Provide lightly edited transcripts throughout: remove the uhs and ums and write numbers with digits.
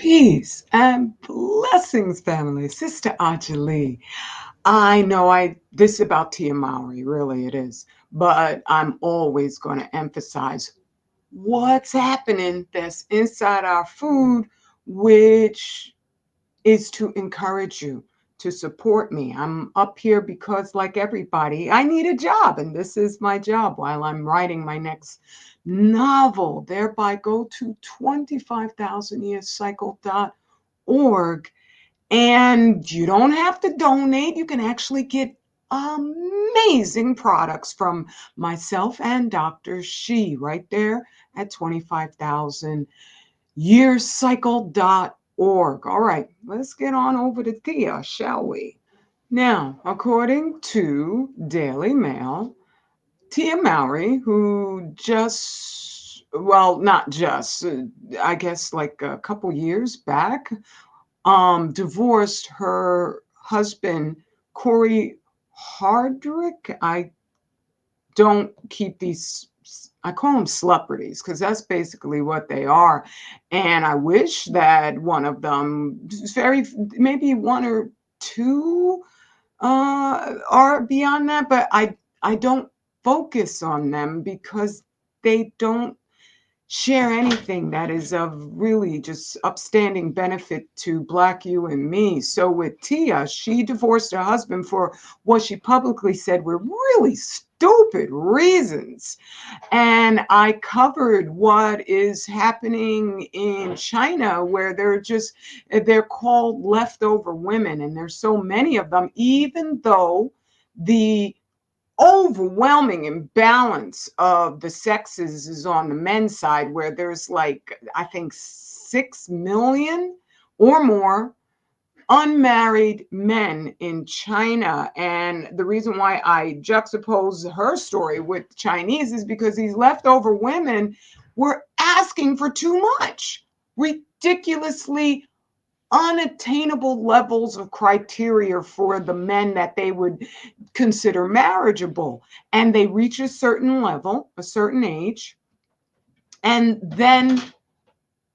Peace and blessings, family. Sister Ajali. I know this is about Tia Mowry, really it is. But I'm always going to emphasize what's happening that's inside our food, which is to encourage you to support me. I'm up here because, like everybody, I need a job, and this is my job while I'm writing my next novel. Thereby, go to 25,000yearscycle.org, and you don't have to donate. You can actually get amazing products from myself and Dr. She right there at 25,000yearscycle.org. All right, let's get on over to Thea, shall we? Now, according to Daily Mail, Tia Mowry, who well, not just, I guess like a couple years back, divorced her husband, Corey Hardrick. I don't keep these, I call them celebrities because that's basically what they are. And I wish that one of them, maybe one or two are beyond that, but I don't focus on them because they don't share anything that is of really just upstanding benefit to Black you and me. So with Tia, she divorced her husband for what she publicly said were really stupid reasons. And I covered what is happening in China, where they're called leftover women, and there's so many of them, even though the overwhelming imbalance of the sexes is on the men's side, where there's like, I think, 6 million or more unmarried men in China. And the reason why I juxtapose her story with Chinese is because these leftover women were asking for too much, ridiculously unattainable levels of criteria for the men that they would consider marriageable. And they reach a certain level, a certain age, and then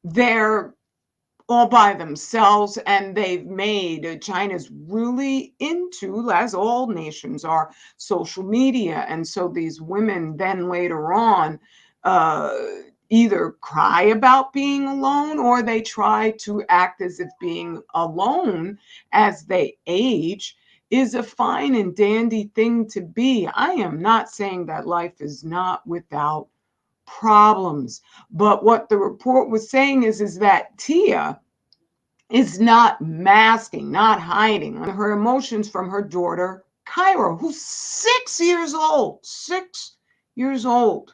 they're all by themselves, and they've made China's really into, as all nations are, social media. And so these women then later on uh, either cry about being alone, or they try to act as if being alone as they age is a fine and dandy thing to be. I am not saying that life is not without problems, but what the report was saying is that Tia is not masking, not hiding her emotions from her daughter, Kyra, who's 6 years old. 6 years old.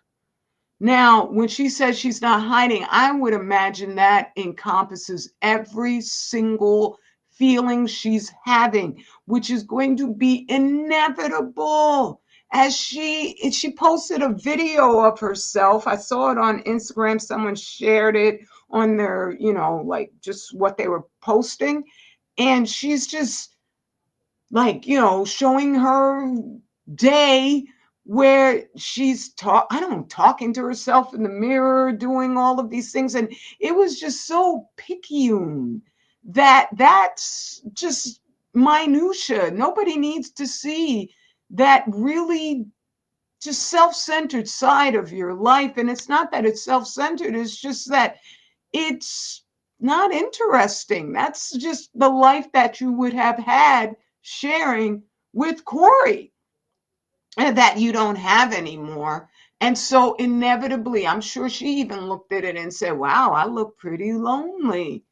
Now, when she says she's not hiding, I would imagine that encompasses every single feeling she's having, which is going to be inevitable. As she posted a video of herself. I saw it on Instagram. Someone shared it on their, like just what they were posting. And she's just like, showing her day where I don't know, talking to herself in the mirror, doing all of these things. And it was just so picayune that's just minutia. Nobody needs to see that really just self-centered side of your life. And it's not that it's self-centered, it's just that it's not interesting. That's just the life that you would have had sharing with Corey, that you don't have anymore. And so inevitably, I'm sure she even looked at it and said, wow, I look pretty lonely.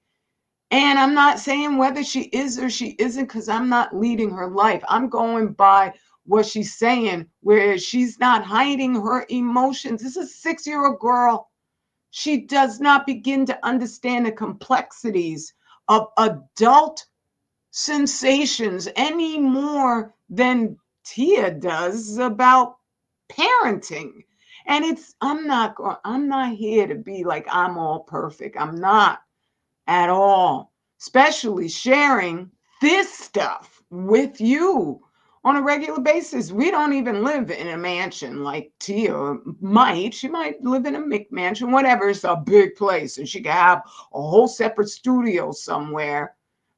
And I'm not saying whether she is or she isn't, because I'm not leading her life. I'm going by what she's saying, where she's not hiding her emotions. This is a 6-year-old girl. She does not begin to understand the complexities of adult sensations any more than Tia does about parenting. And I'm not here to be like I'm all perfect. I'm not at all, especially sharing this stuff with you on a regular basis. We don't even live in a mansion like Tia might. She might live in a McMansion, whatever. It's a big place, and she could have a whole separate studio somewhere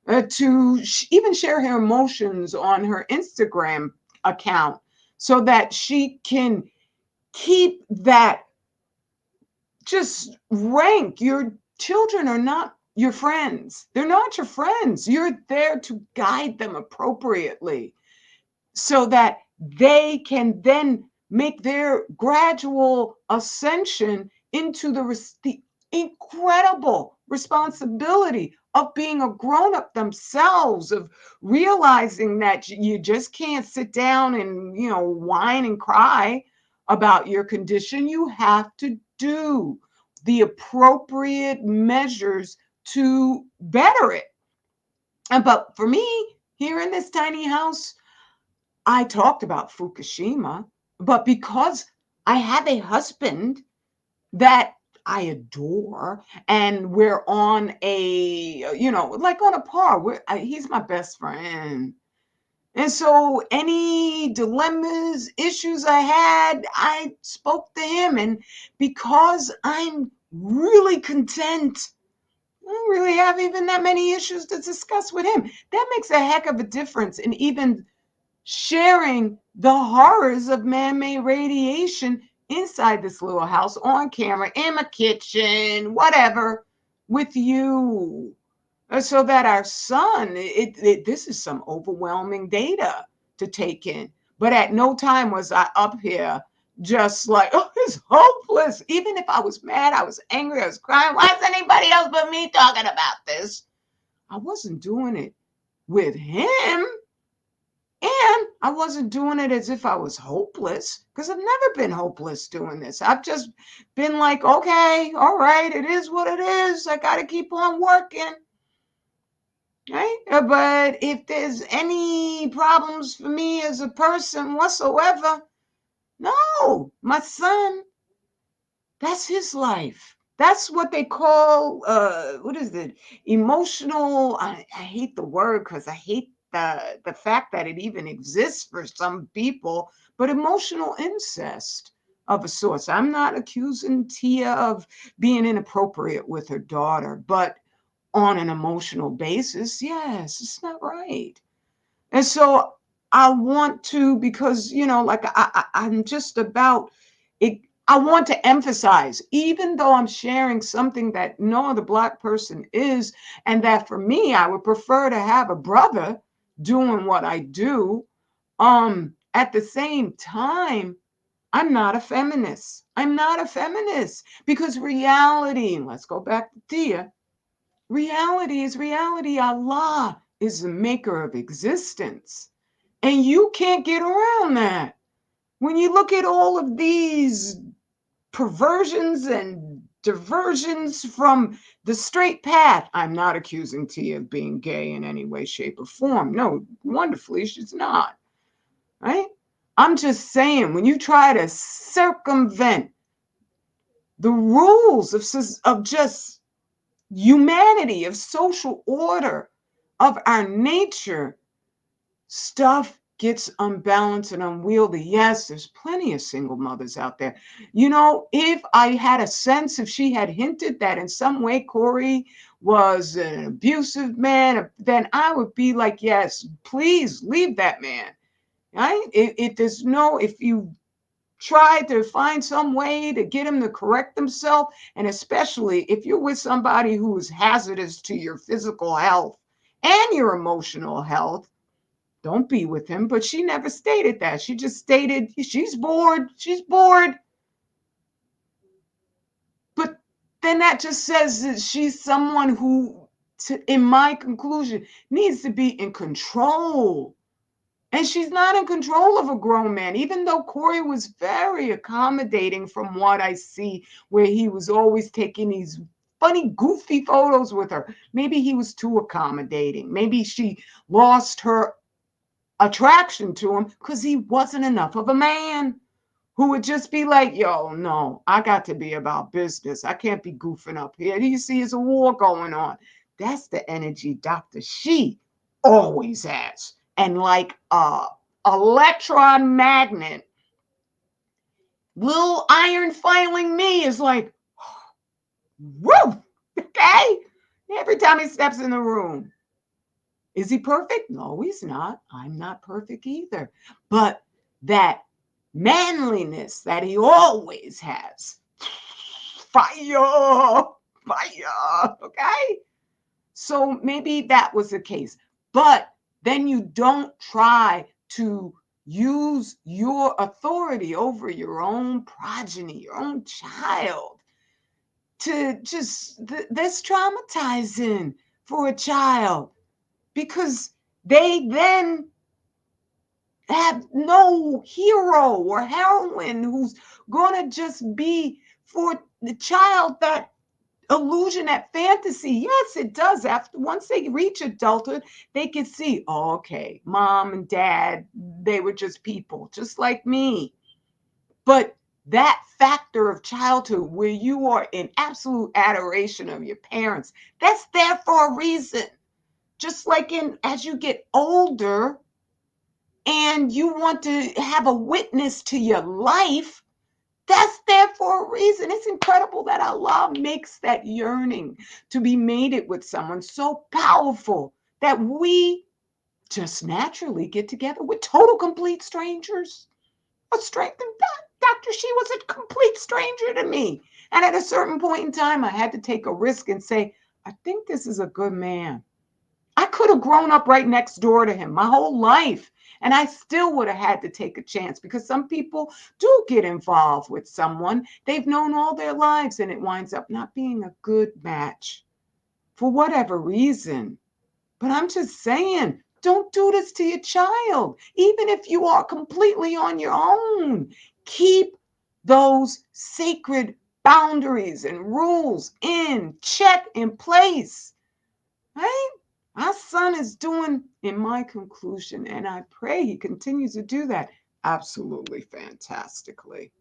to even share her emotions on her Instagram account so that she can keep that just rank. Your children are not your friends. They're not your friends. You're there to guide them appropriately so that they can then make their gradual ascension into the incredible responsibility of being a grown up themselves, of realizing that you just can't sit down and, whine and cry about your condition. You have to do the appropriate measures to better it. But for me, here in this tiny house, I talked about Fukushima, but because I have a husband that I adore, and we're on like on a par. He's my best friend. And so any dilemmas, issues I had, I spoke to him. And because I'm really content, I don't really have even that many issues to discuss with him. That makes a heck of a difference in even sharing the horrors of man-made radiation inside this little house on camera in my kitchen, whatever, with you. So that our son, this is some overwhelming data to take in. But at no time was I up here just like, oh, it's hopeless. Even if I was mad, I was angry, I was crying. Why is anybody else but me talking about this? I wasn't doing it with him. And I wasn't doing it as if I was hopeless, because I've never been hopeless doing this. I've just been like, okay, all right, it is what it is. I got to keep on working. Right? But if there's any problems for me as a person whatsoever, no, my son, that's his life. That's what they call what is it? Emotional. I hate the word because I hate the fact that it even exists for some people, but emotional incest of a sort. I'm not accusing Tia of being inappropriate with her daughter, but on an emotional basis, yes, it's not right. And so I want to, because, like I'm just about it. I want to emphasize, even though I'm sharing something that no other Black person is, and that for me, I would prefer to have a brother doing what I do. At the same time, I'm not a feminist. I'm not a feminist because reality, let's go back to Tia, reality is reality. Allah is the maker of existence. And you can't get around that. When you look at all of these perversions and diversions from the straight path, I'm not accusing Tia of being gay in any way, shape, or form. No, wonderfully, she's not. Right? I'm just saying, when you try to circumvent the rules of just humanity, of social order, of our nature, stuff gets unbalanced and unwieldy. Yes, there's plenty of single mothers out there. If I had a sense, if she had hinted that in some way Corey was an abusive man, then I would be like, yes, please leave that man. Right? If you try to find some way to get him to correct himself, and especially if you're with somebody who is hazardous to your physical health and your emotional health, don't be with him. But she never stated that. She just stated she's bored. She's bored. But then that just says that she's someone who, in my conclusion, needs to be in control. And she's not in control of a grown man, even though Corey was very accommodating from what I see, where he was always taking these funny, goofy photos with her. Maybe he was too accommodating. Maybe she lost her attraction to him because he wasn't enough of a man who would just be like, yo, no, I got to be about business. I can't be goofing up here. Do you see there's a war going on? That's the energy Dr. She always has. And like electron magnet, little iron filing me is like, woo, okay? Every time he steps in the room. Is he perfect? No, he's not. I'm not perfect either. But that manliness that he always has, fire, fire, okay? So maybe that was the case. But then you don't try to use your authority over your own progeny, your own child, to just, that's traumatizing for a child because they then have no hero or heroine who's going to just be for the child that illusion, that fantasy. Yes, it does. After once they reach adulthood, they can see, oh, okay, mom and dad, they were just people, just like me. But that factor of childhood where you are in absolute adoration of your parents, that's there for a reason. Just like in as you get older and you want to have a witness to your life, that's there for a reason. It's incredible that Allah makes that yearning to be mated with someone so powerful that we just naturally get together with total complete strangers. A stranger, Doctor, she was a complete stranger to me. And at a certain point in time, I had to take a risk and say, I think this is a good man. I could have grown up right next door to him my whole life. And I still would have had to take a chance because some people do get involved with someone they've known all their lives and it winds up not being a good match for whatever reason. But I'm just saying, don't do this to your child. Even if you are completely on your own, keep those sacred boundaries and rules in check, in place. Right? Our son is doing, in my conclusion, and I pray he continues to do that, absolutely fantastically.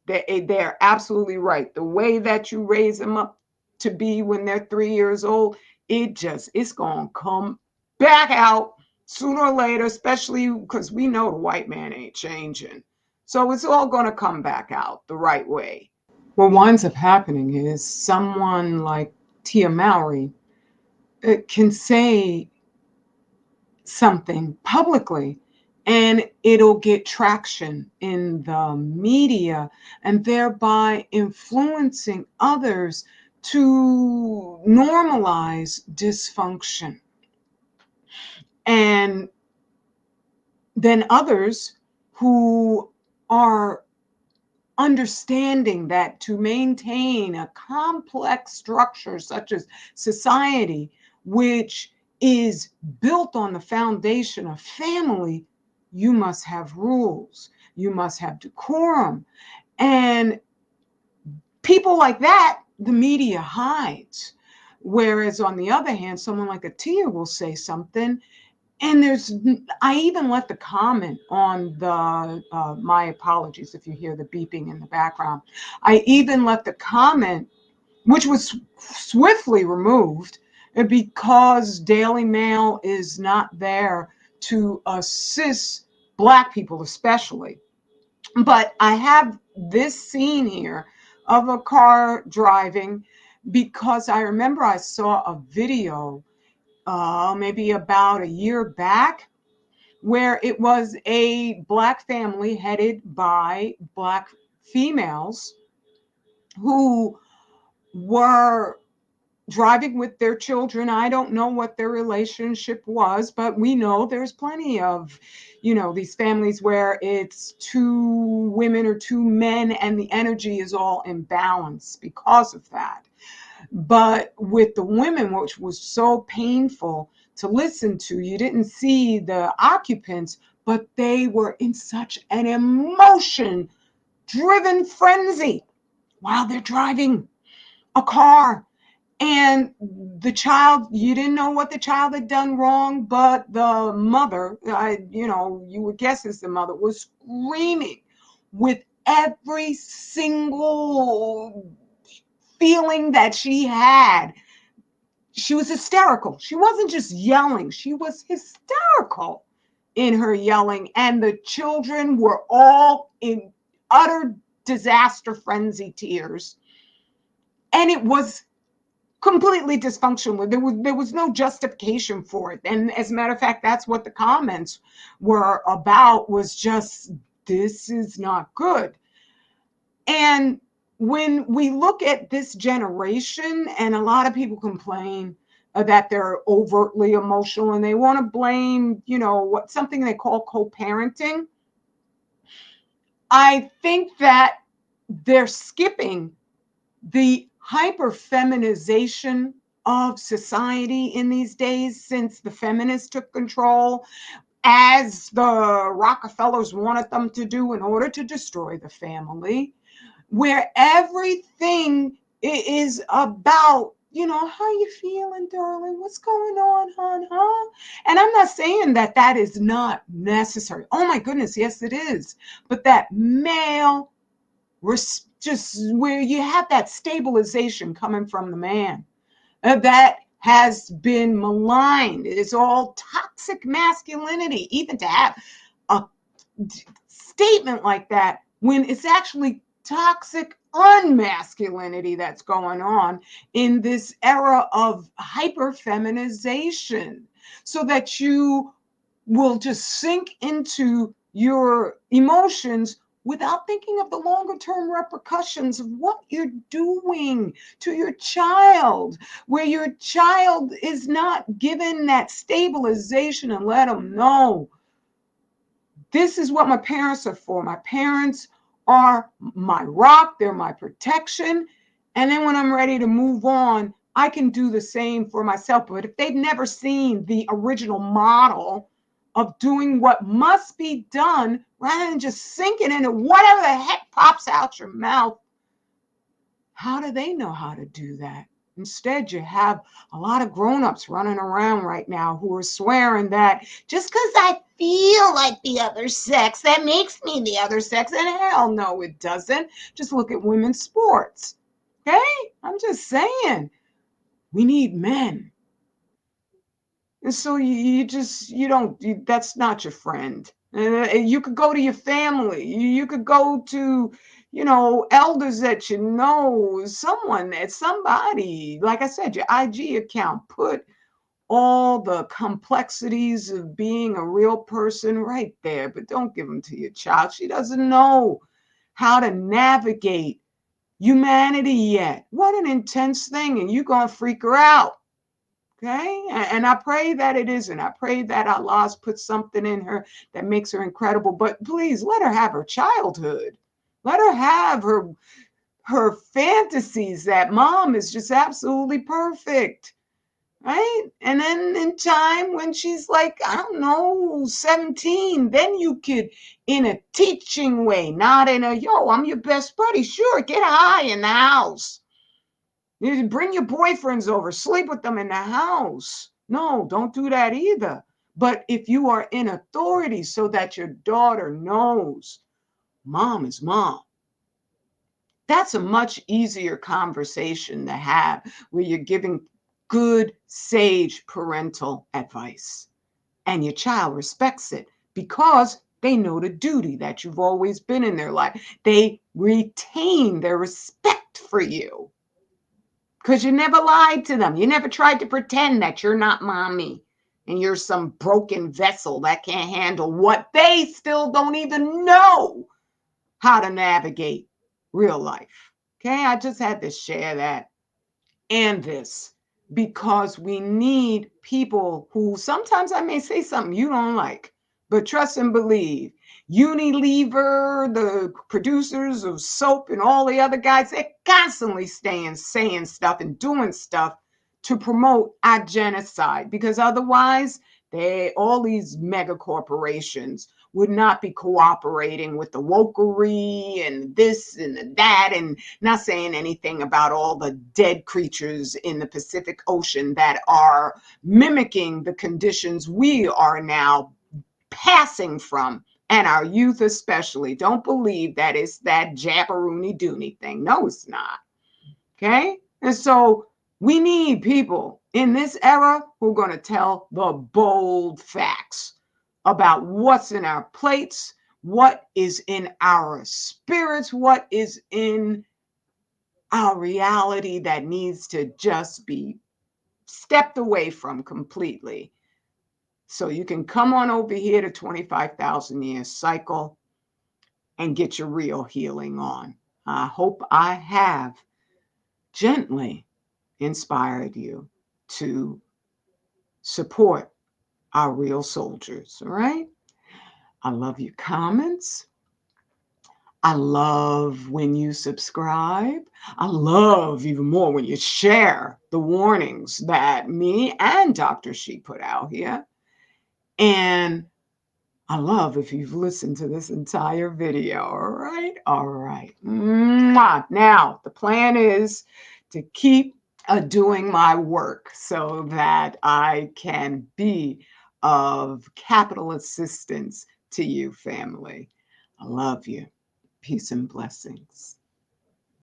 They're absolutely right. The way that you raise them up to be when they're 3 years old, it's going to come back out sooner or later, especially because we know the white man ain't changing. So it's all going to come back out the right way. What winds up happening is someone like Tia Mowry can say something publicly and it'll get traction in the media and thereby influencing others to normalize dysfunction. And then others who are understanding that to maintain a complex structure such as society, which is built on the foundation of family, you must have rules, you must have decorum. And people like that, the media hides. Whereas on the other hand, someone like a Tia will say something and I even left a comment on the, my apologies if you hear the beeping in the background. I even left a comment, which was swiftly removed because Daily Mail is not there to assist Black people, especially. But I have this scene here of a car driving because I remember I saw a video maybe about a year back where it was a Black family headed by Black females who were driving with their children. I don't know what their relationship was, but we know there's plenty of, these families where it's two women or two men and the energy is all imbalanced because of that. But with the women, which was so painful to listen to, you didn't see the occupants, but they were in such an emotion driven frenzy while they're driving a car. And the child, you didn't know what the child had done wrong, but the mother, you would guess it's the mother, was screaming with every single feeling that she had. She was hysterical. She wasn't just yelling, she was hysterical. in her yelling, and the children were all in utter disaster frenzy tears. And it was completely dysfunctional. There was no justification for it. And as a matter of fact, that's what the comments were about, was just, this is not good. And when we look at this generation, and a lot of people complain that they're overtly emotional and they want to blame, what something they call co-parenting. I think that they're skipping the hyper-feminization of society in these days since the feminists took control, as the Rockefellers wanted them to do in order to destroy the family, where everything is about, how you feeling, darling? What's going on, hon, huh? And I'm not saying that that is not necessary. Oh my goodness, yes, it is. But that male, just where you have that stabilization coming from the man, that has been maligned. It's all toxic masculinity, even to have a statement like that when it's actually toxic unmasculinity that's going on in this era of hyperfeminization, so that you will just sink into your emotions without thinking of the longer term repercussions of what you're doing to your child, where your child is not given that stabilization and let them know, this is what my parents are for. My parents are my rock, they're my protection. And then when I'm ready to move on, I can do the same for myself. But if they've never seen the original model of doing what must be done rather than just sinking into whatever the heck pops out your mouth, how do they know how to do that? Instead, you have a lot of grown-ups running around right now who are swearing that just because I feel like the other sex, that makes me the other sex. And hell no, it doesn't. Just look at women's sports. Okay? I'm just saying, we need men. And so you don't, that's not your friend. You could go to your family. You could go to, elders that you know, someone, that somebody, like I said, your IG account, put all the complexities of being a real person right there, but don't give them to your child. She doesn't know how to navigate humanity yet. What an intense thing. And you're going to freak her out. Okay. And I pray that it isn't. I pray that Allah's put something in her that makes her incredible. But please let her have her childhood. Let her have her fantasies that mom is just absolutely perfect. Right. And then in time, when she's like, I don't know, 17, then you could, in a teaching way, not in a, yo, I'm your best buddy. Sure, get high in the house. You bring your boyfriends over, sleep with them in the house. No, don't do that either. But if you are in authority so that your daughter knows mom is mom, that's a much easier conversation to have, where you're giving good, sage parental advice. And your child respects it because they know the duty that you've always been in their life. They retain their respect for you, because you never lied to them. You never tried to pretend that you're not mommy and you're some broken vessel that can't handle what they still don't even know how to navigate real life. Okay, I just had to share that and this, because we need people who, sometimes I may say something you don't like, but trust and believe. Unilever, the producers of soap, and all the other guys, they're constantly saying stuff and doing stuff to promote our genocide, because otherwise, all these mega corporations would not be cooperating with the wokery and this and that, and not saying anything about all the dead creatures in the Pacific Ocean that are mimicking the conditions we are now passing from, and our youth especially. Don't believe that it's that jabberoonie dooney thing. No, it's not. Okay? And so we need people in this era who are going to tell the bold facts about what's in our plates, what is in our spirits, what is in our reality that needs to just be stepped away from completely. So you can come on over here to 25,000 years cycle and get your real healing on. I hope I have gently inspired you to support our real soldiers. All right. I love your comments. I love when you subscribe. I love even more when you share the warnings that me and Dr. She put out here. And I love if you've listened to this entire video. All right. All right. Mwah. Now, the plan is to keep doing my work so that I can be of capital assistance to you, family. I love you. Peace and blessings.